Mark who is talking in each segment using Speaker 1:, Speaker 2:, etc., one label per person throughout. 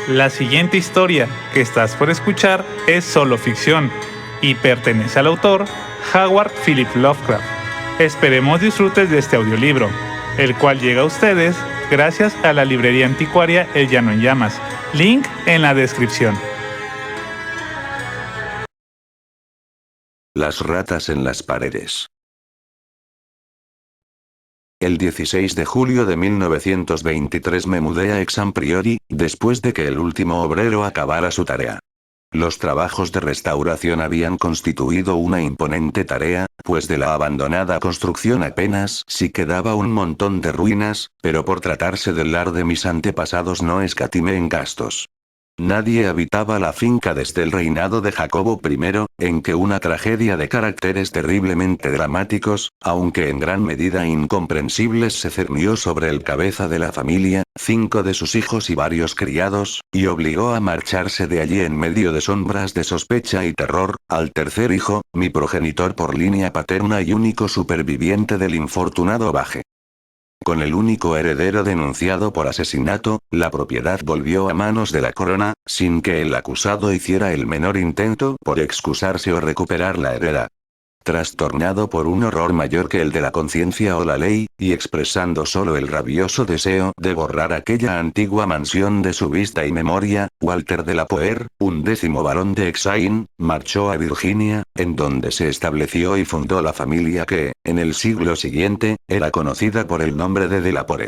Speaker 1: La siguiente historia que estás por escuchar es solo ficción y pertenece al autor Howard Philip Lovecraft. Esperemos disfrutes de este audiolibro, el cual llega a ustedes gracias a la librería anticuaria El Llano en Llamas. Link en la descripción.
Speaker 2: Las ratas en las paredes. El 16 de julio de 1923 me mudé a Exam Priori, después de que el último obrero acabara su tarea. Los trabajos de restauración habían constituido una imponente tarea, pues de la abandonada construcción apenas si quedaba un montón de ruinas, pero por tratarse del lar de mis antepasados no escatimé en gastos. Nadie habitaba la finca desde el reinado de Jacobo I, en que una tragedia de caracteres terriblemente dramáticos, aunque en gran medida incomprensibles, se cernió sobre el cabeza de la familia, 5 de sus hijos y varios criados, y obligó a marcharse de allí en medio de sombras de sospecha y terror, al tercer hijo, mi progenitor por línea paterna y único superviviente del infortunado Baje. Con el único heredero denunciado por asesinato, la propiedad volvió a manos de la corona, sin que el acusado hiciera el menor intento por excusarse o recuperar la heredad. Trastornado por un horror mayor que el de la conciencia o la ley, y expresando solo el rabioso deseo de borrar aquella antigua mansión de su vista y memoria, Walter de la Poer, 11º barón de Exain, marchó a Virginia, en donde se estableció y fundó la familia que, en el siglo siguiente, era conocida por el nombre de la Poer.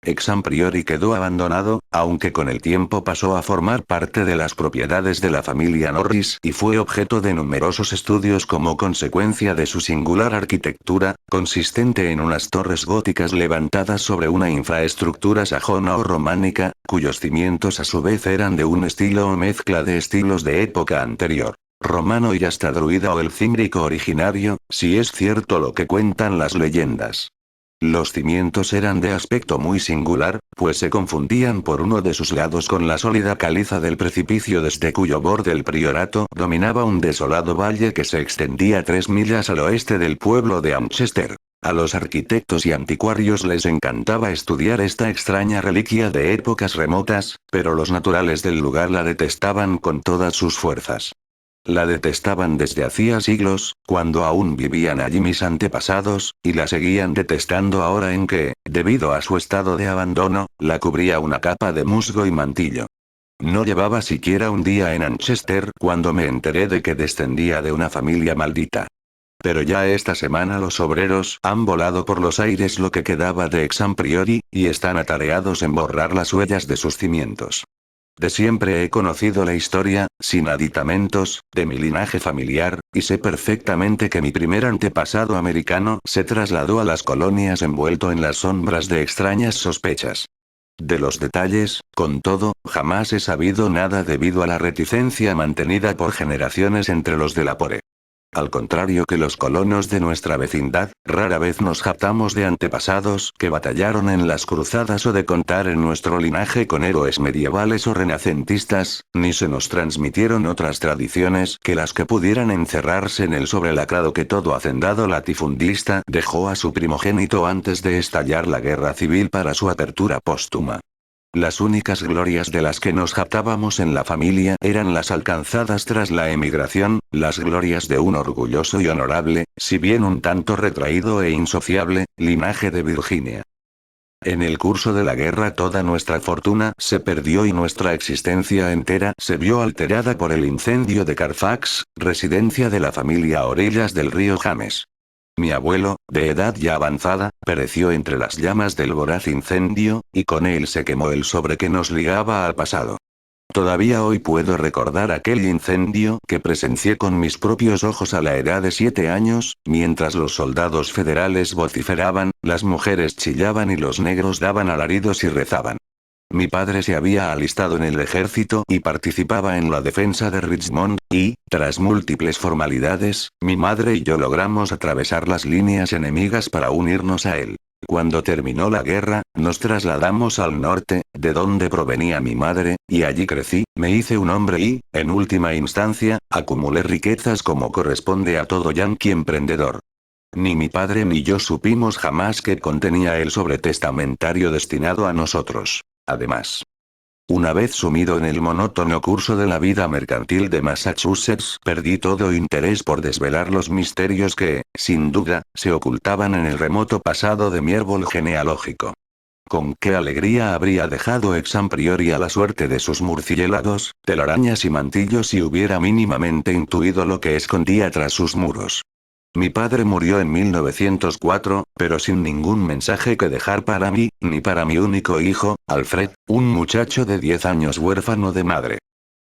Speaker 2: Exam Priori quedó abandonado, aunque con el tiempo pasó a formar parte de las propiedades de la familia Norris y fue objeto de numerosos estudios como consecuencia de su singular arquitectura, consistente en unas torres góticas levantadas sobre una infraestructura sajona o románica, cuyos cimientos a su vez eran de un estilo o mezcla de estilos de época anterior, romano y hasta druida o el címbrico originario, si es cierto lo que cuentan las leyendas. Los cimientos eran de aspecto muy singular, pues se confundían por uno de sus lados con la sólida caliza del precipicio desde cuyo borde el priorato dominaba un desolado valle que se extendía 3 millas al oeste del pueblo de Amchester. A los arquitectos y anticuarios les encantaba estudiar esta extraña reliquia de épocas remotas, pero los naturales del lugar la detestaban con todas sus fuerzas. La detestaban desde hacía siglos, cuando aún vivían allí mis antepasados, y la seguían detestando ahora en que, debido a su estado de abandono, la cubría una capa de musgo y mantillo. No llevaba siquiera un día en Manchester cuando me enteré de que descendía de una familia maldita. Pero ya esta semana los obreros han volado por los aires lo que quedaba de Exam Priori, y están atareados en borrar las huellas de sus cimientos. De siempre he conocido la historia, sin aditamentos, de mi linaje familiar, y sé perfectamente que mi primer antepasado americano se trasladó a las colonias envuelto en las sombras de extrañas sospechas. De los detalles, con todo, jamás he sabido nada debido a la reticencia mantenida por generaciones entre los de la Pore. Al contrario que los colonos de nuestra vecindad, rara vez nos jactamos de antepasados que batallaron en las cruzadas o de contar en nuestro linaje con héroes medievales o renacentistas, ni se nos transmitieron otras tradiciones que las que pudieran encerrarse en el sobrelacrado que todo hacendado latifundista dejó a su primogénito antes de estallar la guerra civil para su apertura póstuma. Las únicas glorias de las que nos jactábamos en la familia eran las alcanzadas tras la emigración, las glorias de un orgulloso y honorable, si bien un tanto retraído e insociable, linaje de Virginia. En el curso de la guerra toda nuestra fortuna se perdió y nuestra existencia entera se vio alterada por el incendio de Carfax, residencia de la familia a orillas del río James. Mi abuelo, de edad ya avanzada, pereció entre las llamas del voraz incendio, y con él se quemó el sobre que nos ligaba al pasado. Todavía hoy puedo recordar aquel incendio que presencié con mis propios ojos a la edad de 7 años, mientras los soldados federales vociferaban, las mujeres chillaban y los negros daban alaridos y rezaban. Mi padre se había alistado en el ejército y participaba en la defensa de Richmond, y, tras múltiples formalidades, mi madre y yo logramos atravesar las líneas enemigas para unirnos a él. Cuando terminó la guerra, nos trasladamos al norte, de donde provenía mi madre, y allí crecí, me hice un hombre y, en última instancia, acumulé riquezas como corresponde a todo yanqui emprendedor. Ni mi padre ni yo supimos jamás qué contenía el sobre testamentario destinado a nosotros. Además, Una vez sumido en el monótono curso de la vida mercantil de Massachusetts, perdí todo interés por desvelar los misterios que, sin duda, se ocultaban en el remoto pasado de mi árbol genealógico. Con qué alegría habría dejado ex priori a la suerte de sus murciélagos, telarañas y mantillos si hubiera mínimamente intuido lo que escondía tras sus muros. Mi padre murió en 1904, pero sin ningún mensaje que dejar para mí, ni para mi único hijo, Alfred, un muchacho de 10 años huérfano de madre.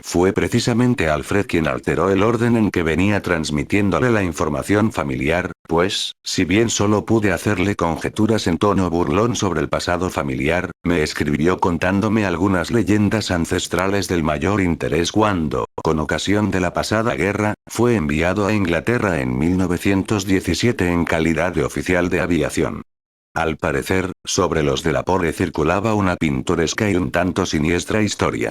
Speaker 2: Fue precisamente Alfred quien alteró el orden en que venía transmitiéndole la información familiar, pues, si bien solo pude hacerle conjeturas en tono burlón sobre el pasado familiar, me escribió contándome algunas leyendas ancestrales del mayor interés cuando, con ocasión de la pasada guerra, fue enviado a Inglaterra en 1917 en calidad de oficial de aviación. Al parecer, sobre los de la Pole circulaba una pintoresca y un tanto siniestra historia.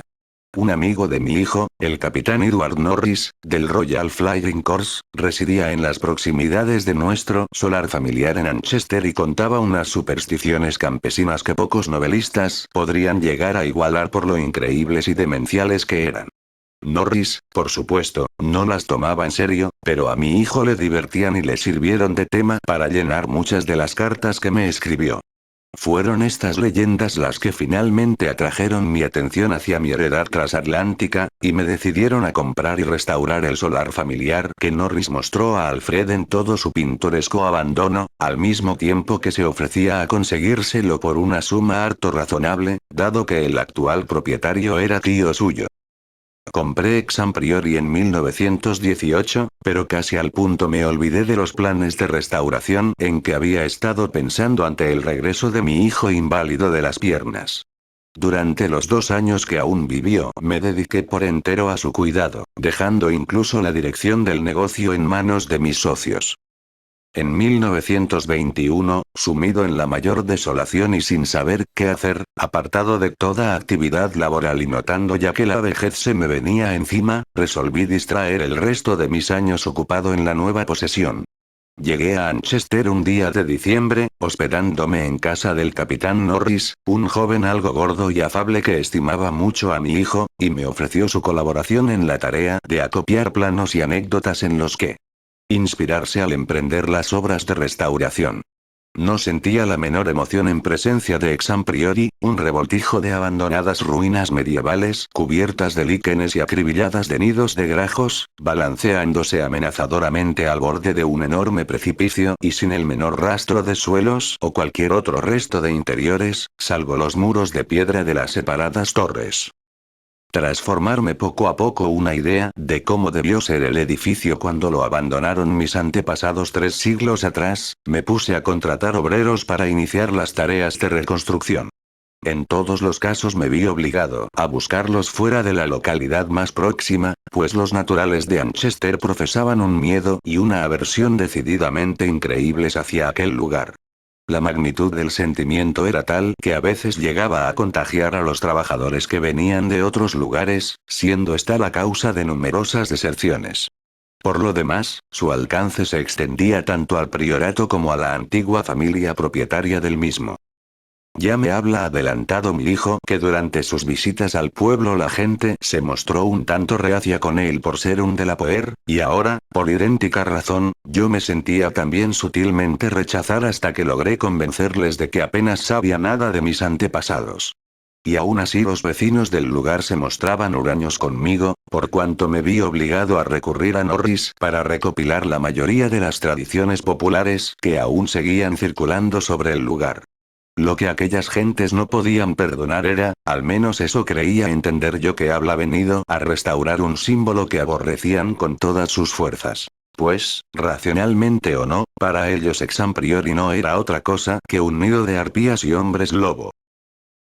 Speaker 2: Un amigo de mi hijo, el capitán Edward Norris, del Royal Flying Corps, residía en las proximidades de nuestro solar familiar en Manchester y contaba unas supersticiones campesinas que pocos novelistas podrían llegar a igualar por lo increíbles y demenciales que eran. Norris, por supuesto, no las tomaba en serio, pero a mi hijo le divertían y le sirvieron de tema para llenar muchas de las cartas que me escribió. Fueron estas leyendas las que finalmente atrajeron mi atención hacia mi heredad transatlántica, y me decidieron a comprar y restaurar el solar familiar que Norris mostró a Alfred en todo su pintoresco abandono, al mismo tiempo que se ofrecía a conseguírselo por una suma harto razonable, dado que el actual propietario era tío suyo. Compré ex priori en 1918, pero casi al punto me olvidé de los planes de restauración en que había estado pensando ante el regreso de mi hijo inválido de las piernas. Durante los 2 años que aún vivió, me dediqué por entero a su cuidado, dejando incluso la dirección del negocio en manos de mis socios. En 1921, sumido en la mayor desolación y sin saber qué hacer, apartado de toda actividad laboral y notando ya que la vejez se me venía encima, resolví distraer el resto de mis años ocupado en la nueva posesión. Llegué a Manchester un día de diciembre, hospedándome en casa del capitán Norris, un joven algo gordo y afable que estimaba mucho a mi hijo, y me ofreció su colaboración en la tarea de acopiar planos y anécdotas en los que inspirarse al emprender las obras de restauración. No sentía la menor emoción en presencia de ex priori, un revoltijo de abandonadas ruinas medievales cubiertas de líquenes y acribilladas de nidos de grajos, balanceándose amenazadoramente al borde de un enorme precipicio y sin el menor rastro de suelos o cualquier otro resto de interiores, salvo los muros de piedra de las separadas torres. Tras formarme poco a poco una idea de cómo debió ser el edificio cuando lo abandonaron mis antepasados 3 siglos atrás, me puse a contratar obreros para iniciar las tareas de reconstrucción. En todos los casos me vi obligado a buscarlos fuera de la localidad más próxima, pues los naturales de Manchester profesaban un miedo y una aversión decididamente increíbles hacia aquel lugar. La magnitud del sentimiento era tal que a veces llegaba a contagiar a los trabajadores que venían de otros lugares, siendo esta la causa de numerosas deserciones. Por lo demás, su alcance se extendía tanto al priorato como a la antigua familia propietaria del mismo. Ya me habla adelantado mi hijo que durante sus visitas al pueblo la gente se mostró un tanto reacia con él por ser un Delaware, y ahora, por idéntica razón, yo me sentía también sutilmente rechazar hasta que logré convencerles de que apenas sabía nada de mis antepasados. Y aún así los vecinos del lugar se mostraban huraños conmigo, por cuanto me vi obligado a recurrir a Norris para recopilar la mayoría de las tradiciones populares que aún seguían circulando sobre el lugar. Lo que aquellas gentes no podían perdonar era, al menos eso creía entender yo, que había venido a restaurar un símbolo que aborrecían con todas sus fuerzas. Pues, racionalmente o no, para ellos ex priori no era otra cosa que un nido de arpías y hombres lobo.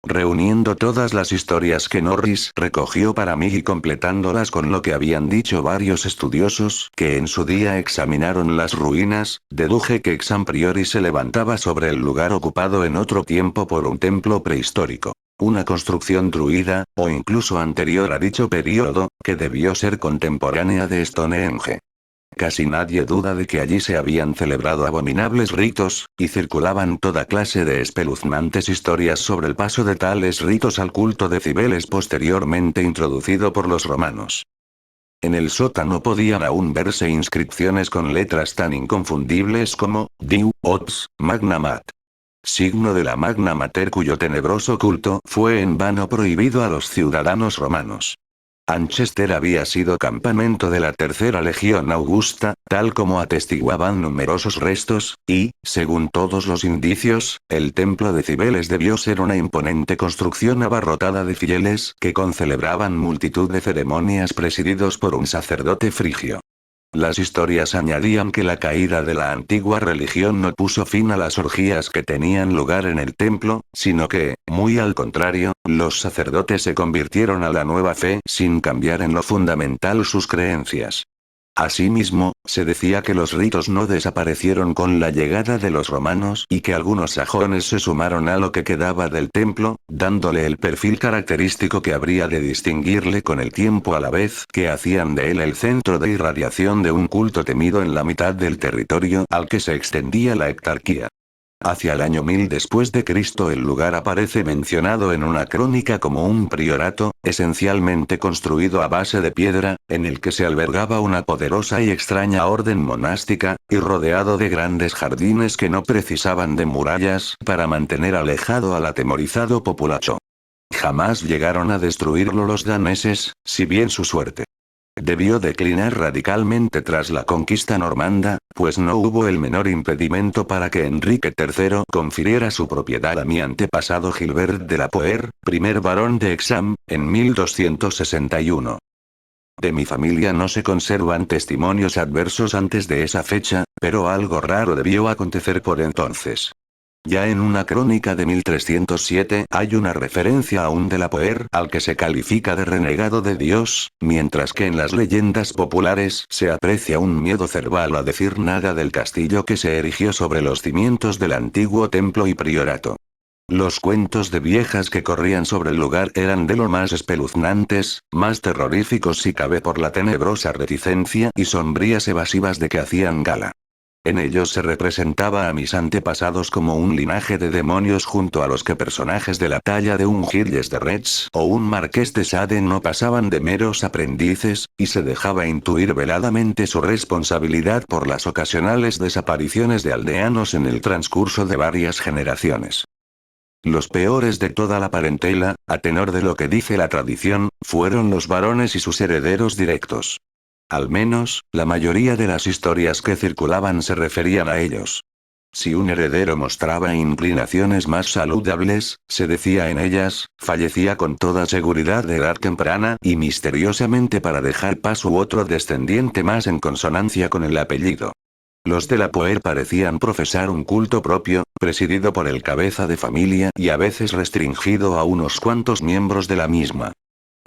Speaker 2: Reuniendo todas las historias que Norris recogió para mí y completándolas con lo que habían dicho varios estudiosos que en su día examinaron las ruinas, deduje que ex priori se levantaba sobre el lugar ocupado en otro tiempo por un templo prehistórico. Una construcción druida, o incluso anterior a dicho período, que debió ser contemporánea de Stonehenge. Casi nadie duda de que allí se habían celebrado abominables ritos, y circulaban toda clase de espeluznantes historias sobre el paso de tales ritos al culto de Cibeles posteriormente introducido por los romanos. En el sótano podían aún verse inscripciones con letras tan inconfundibles como Diu, Ops, Magna Mat. Signo de la Magna Mater, cuyo tenebroso culto fue en vano prohibido a los ciudadanos romanos. Anchester había sido campamento de la Tercera Legión Augusta, tal como atestiguaban numerosos restos, y, según todos los indicios, el templo de Cibeles debió ser una imponente construcción abarrotada de fieles que concelebraban multitud de ceremonias presididos por un sacerdote frigio. Las historias añadían que la caída de la antigua religión no puso fin a las orgías que tenían lugar en el templo, sino que, muy al contrario, los sacerdotes se convirtieron a la nueva fe sin cambiar en lo fundamental sus creencias. Asimismo, se decía que los ritos no desaparecieron con la llegada de los romanos y que algunos sajones se sumaron a lo que quedaba del templo, dándole el perfil característico que habría de distinguirle con el tiempo, a la vez que hacían de él el centro de irradiación de un culto temido en la mitad del territorio al que se extendía la heptarquía. Hacia el año 1000 después de Cristo el lugar aparece mencionado en una crónica como un priorato, esencialmente construido a base de piedra, en el que se albergaba una poderosa y extraña orden monástica, y rodeado de grandes jardines que no precisaban de murallas para mantener alejado al atemorizado populacho. Jamás llegaron a destruirlo los daneses, si bien su suerte debió declinar radicalmente tras la conquista normanda, pues no hubo el menor impedimento para que Enrique III confiriera su propiedad a mi antepasado Gilbert de la Poer, primer barón de Hexham, en 1261. De mi familia no se conservan testimonios adversos antes de esa fecha, pero algo raro debió acontecer por entonces. Ya en una crónica de 1307 hay una referencia a un de la Poer al que se califica de renegado de Dios, mientras que en las leyendas populares se aprecia un miedo cerval a decir nada del castillo que se erigió sobre los cimientos del antiguo templo y priorato. Los cuentos de viejas que corrían sobre el lugar eran de lo más espeluznantes, más terroríficos si cabe por la tenebrosa reticencia y sombrías evasivas de que hacían gala. En ellos se representaba a mis antepasados como un linaje de demonios junto a los que personajes de la talla de un Gilles de Retz o un Marqués de Sade no pasaban de meros aprendices, y se dejaba intuir veladamente su responsabilidad por las ocasionales desapariciones de aldeanos en el transcurso de varias generaciones. Los peores de toda la parentela, a tenor de lo que dice la tradición, fueron los varones y sus herederos directos. Al menos, la mayoría de las historias que circulaban se referían a ellos. Si un heredero mostraba inclinaciones más saludables, se decía en ellas, fallecía con toda seguridad de edad temprana y misteriosamente para dejar paso u otro descendiente más en consonancia con el apellido. Los de la Poer parecían profesar un culto propio, presidido por el cabeza de familia y a veces restringido a unos cuantos miembros de la misma.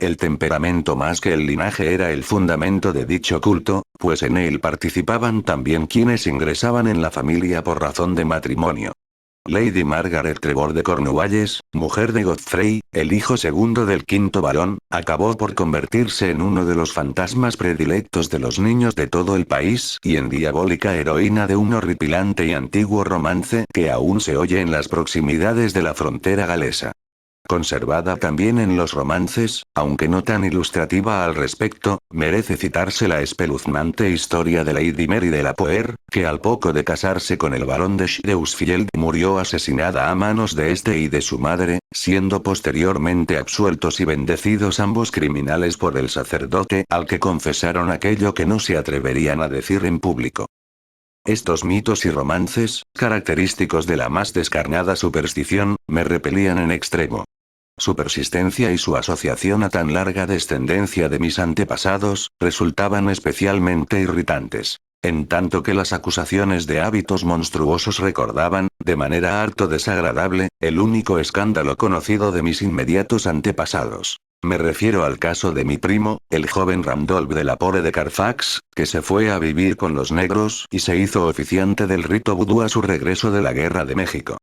Speaker 2: El temperamento más que el linaje era el fundamento de dicho culto, pues en él participaban también quienes ingresaban en la familia por razón de matrimonio. Lady Margaret Trevor de Cornualles, mujer de Godfrey, el hijo segundo del quinto barón, acabó por convertirse en uno de los fantasmas predilectos de los niños de todo el país y en diabólica heroína de un horripilante y antiguo romance que aún se oye en las proximidades de la frontera galesa. Conservada también en los romances, aunque no tan ilustrativa al respecto, merece citarse la espeluznante historia de Lady Mary de la Poer, que al poco de casarse con el barón de Shrewsfield murió asesinada a manos de este y de su madre, siendo posteriormente absueltos y bendecidos ambos criminales por el sacerdote al que confesaron aquello que no se atreverían a decir en público. Estos mitos y romances, característicos de la más descarnada superstición, me repelían en extremo. Su persistencia y su asociación a tan larga descendencia de mis antepasados, resultaban especialmente irritantes. En tanto que las acusaciones de hábitos monstruosos recordaban, de manera harto desagradable, el único escándalo conocido de mis inmediatos antepasados. Me refiero al caso de mi primo, el joven Randolph de la Pore de Carfax, que se fue a vivir con los negros y se hizo oficiante del rito vudú a su regreso de la Guerra de México.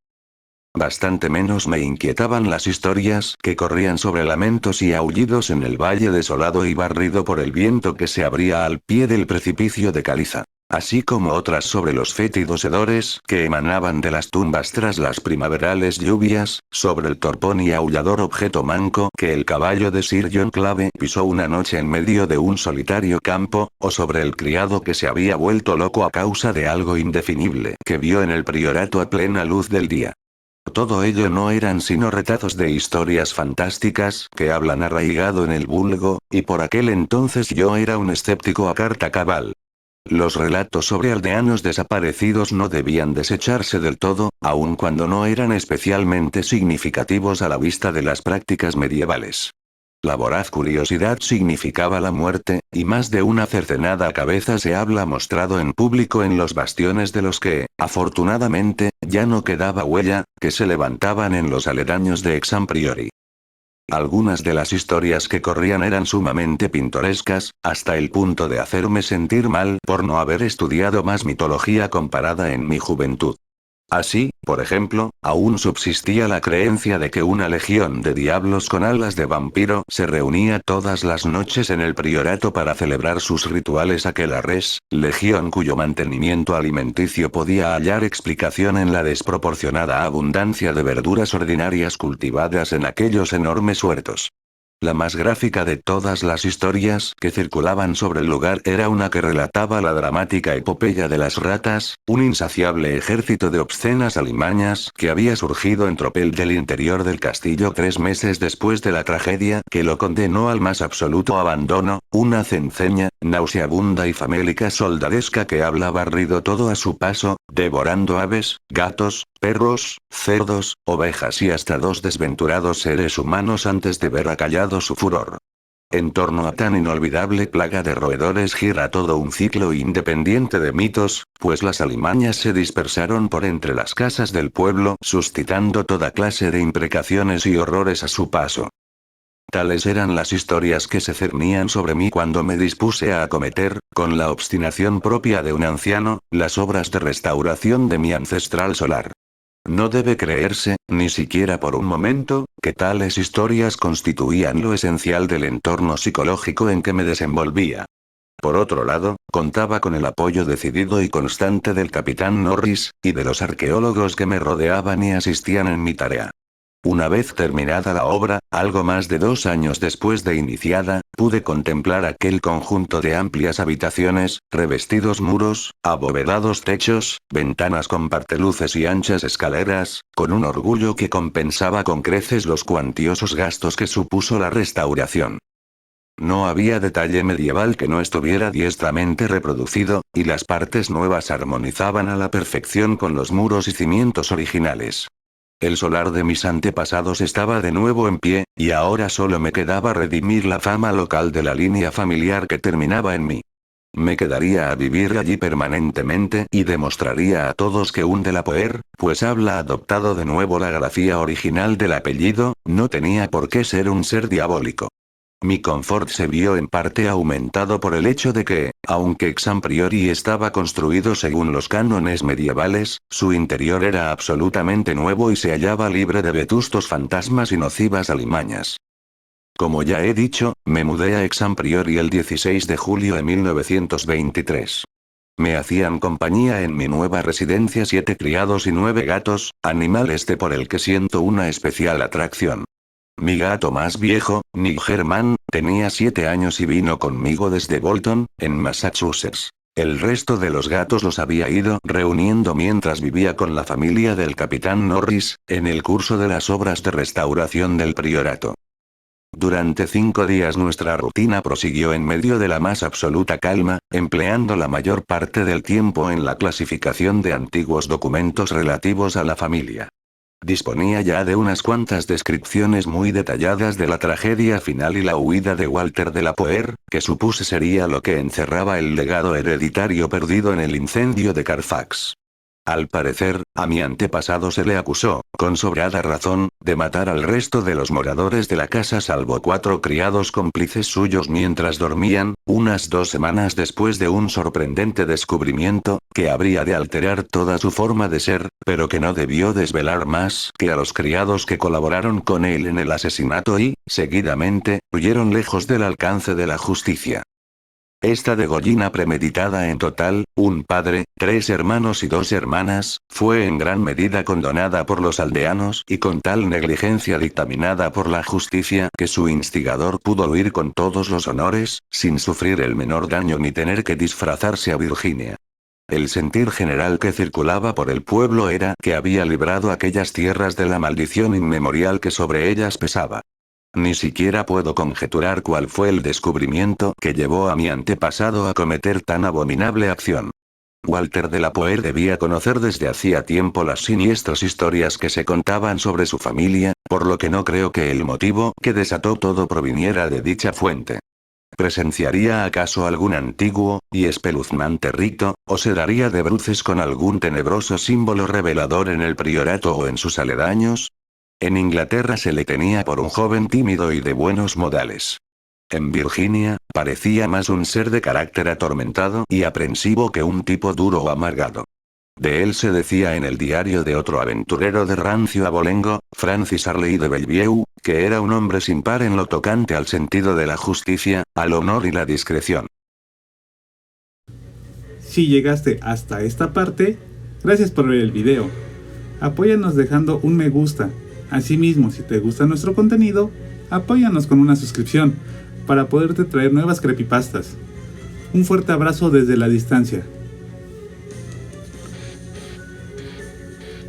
Speaker 2: Bastante menos me inquietaban las historias que corrían sobre lamentos y aullidos en el valle desolado y barrido por el viento que se abría al pie del precipicio de caliza. Así como otras sobre los fétidos hedores que emanaban de las tumbas tras las primaverales lluvias, sobre el torpón y aullador objeto manco que el caballo de Sir John Clave pisó una noche en medio de un solitario campo, o sobre el criado que se había vuelto loco a causa de algo indefinible que vio en el priorato a plena luz del día. Todo ello no eran sino retazos de historias fantásticas que hablan arraigado en el vulgo, y por aquel entonces yo era un escéptico a carta cabal. Los relatos sobre aldeanos desaparecidos no debían desecharse del todo, aun cuando no eran especialmente significativos a la vista de las prácticas medievales. La voraz curiosidad significaba la muerte, y más de una cercenada cabeza se habla mostrado en público en los bastiones de los que, afortunadamente, ya no quedaba huella, que se levantaban en los aledaños de Exampriori. Algunas de las historias que corrían eran sumamente pintorescas, hasta el punto de hacerme sentir mal por no haber estudiado más mitología comparada en mi juventud. Así, por ejemplo, aún subsistía la creencia de que una legión de diablos con alas de vampiro se reunía todas las noches en el priorato para celebrar sus rituales aquelarres, legión cuyo mantenimiento alimenticio podía hallar explicación en la desproporcionada abundancia de verduras ordinarias cultivadas en aquellos enormes huertos. La más gráfica de todas las historias que circulaban sobre el lugar era una que relataba la dramática epopeya de las ratas, un insaciable ejército de obscenas alimañas que había surgido en tropel del interior del castillo 3 meses después de la tragedia que lo condenó al más absoluto abandono, una cenceña, nauseabunda y famélica soldadesca que habla barrido todo a su paso, devorando aves, gatos, perros, cerdos, ovejas y hasta 2 desventurados seres humanos antes de ver acallado su furor. En torno a tan inolvidable plaga de roedores gira todo un ciclo independiente de mitos, pues las alimañas se dispersaron por entre las casas del pueblo, suscitando toda clase de imprecaciones y horrores a su paso. Tales eran las historias que se cernían sobre mí cuando me dispuse a acometer, con la obstinación propia de un anciano, las obras de restauración de mi ancestral solar. No debe creerse, ni siquiera por un momento, que tales historias constituían lo esencial del entorno psicológico en que me desenvolvía. Por otro lado, contaba con el apoyo decidido y constante del capitán Norris, y de los arqueólogos que me rodeaban y asistían en mi tarea. Una vez terminada la obra, algo más de 2 años después de iniciada, pude contemplar aquel conjunto de amplias habitaciones, revestidos muros, abovedados techos, ventanas con parteluces y anchas escaleras, con un orgullo que compensaba con creces los cuantiosos gastos que supuso la restauración. No había detalle medieval que no estuviera diestramente reproducido, y las partes nuevas armonizaban a la perfección con los muros y cimientos originales. El solar de mis antepasados estaba de nuevo en pie, y ahora solo me quedaba redimir la fama local de la línea familiar que terminaba en mí. Me quedaría a vivir allí permanentemente y demostraría a todos que un de la Poer, pues habla adoptado de nuevo la grafía original del apellido, no tenía por qué ser un ser diabólico. Mi confort se vio en parte aumentado por el hecho de que, aunque Exampriori estaba construido según los cánones medievales, su interior era absolutamente nuevo y se hallaba libre de vetustos fantasmas y nocivas alimañas. Como ya he dicho, me mudé a Exampriori el 16 de julio de 1923. Me hacían compañía en mi nueva residencia 7 criados y 9 gatos, animal este por el que siento una especial atracción. Mi gato más viejo, Nick Herman, tenía 7 años y vino conmigo desde Bolton, en Massachusetts. El resto de los gatos los había ido reuniendo mientras vivía con la familia del capitán Norris, en el curso de las obras de restauración del priorato. Durante 5 días nuestra rutina prosiguió en medio de la más absoluta calma, empleando la mayor parte del tiempo en la clasificación de antiguos documentos relativos a la familia. Disponía ya de unas cuantas descripciones muy detalladas de la tragedia final y la huida de Walter de la Poer, que supuse sería lo que encerraba el legado hereditario perdido en el incendio de Carfax. Al parecer, a mi antepasado se le acusó, con sobrada razón, de matar al resto de los moradores de la casa salvo 4 criados cómplices suyos mientras dormían, unas 2 semanas después de un sorprendente descubrimiento, que habría de alterar toda su forma de ser, pero que no debió desvelar más que a los criados que colaboraron con él en el asesinato y, seguidamente, huyeron lejos del alcance de la justicia. Esta degollina premeditada en total, un padre, 3 hermanos y 2 hermanas, fue en gran medida condonada por los aldeanos y con tal negligencia dictaminada por la justicia que su instigador pudo huir con todos los honores, sin sufrir el menor daño ni tener que disfrazarse a Virginia. El sentir general que circulaba por el pueblo era que había librado aquellas tierras de la maldición inmemorial que sobre ellas pesaba. Ni siquiera puedo conjeturar cuál fue el descubrimiento que llevó a mi antepasado a cometer tan abominable acción. Walter de la Poer debía conocer desde hacía tiempo las siniestras historias que se contaban sobre su familia, por lo que no creo que el motivo que desató todo proviniera de dicha fuente. ¿Presenciaría acaso algún antiguo y espeluznante rito, o se daría de bruces con algún tenebroso símbolo revelador en el priorato o en sus aledaños? En Inglaterra se le tenía por un joven tímido y de buenos modales. En Virginia, parecía más un ser de carácter atormentado y aprensivo que un tipo duro o amargado. De él se decía en el diario de otro aventurero de rancio abolengo, Francis Arley de Bellevue, que era un hombre sin par en lo tocante al sentido de la justicia, al honor y la discreción.
Speaker 1: Si llegaste hasta esta parte, gracias por ver el video. Apóyanos dejando un me gusta. Asimismo, si te gusta nuestro contenido, apóyanos con una suscripción para poderte traer nuevas creepypastas. Un fuerte abrazo desde la distancia.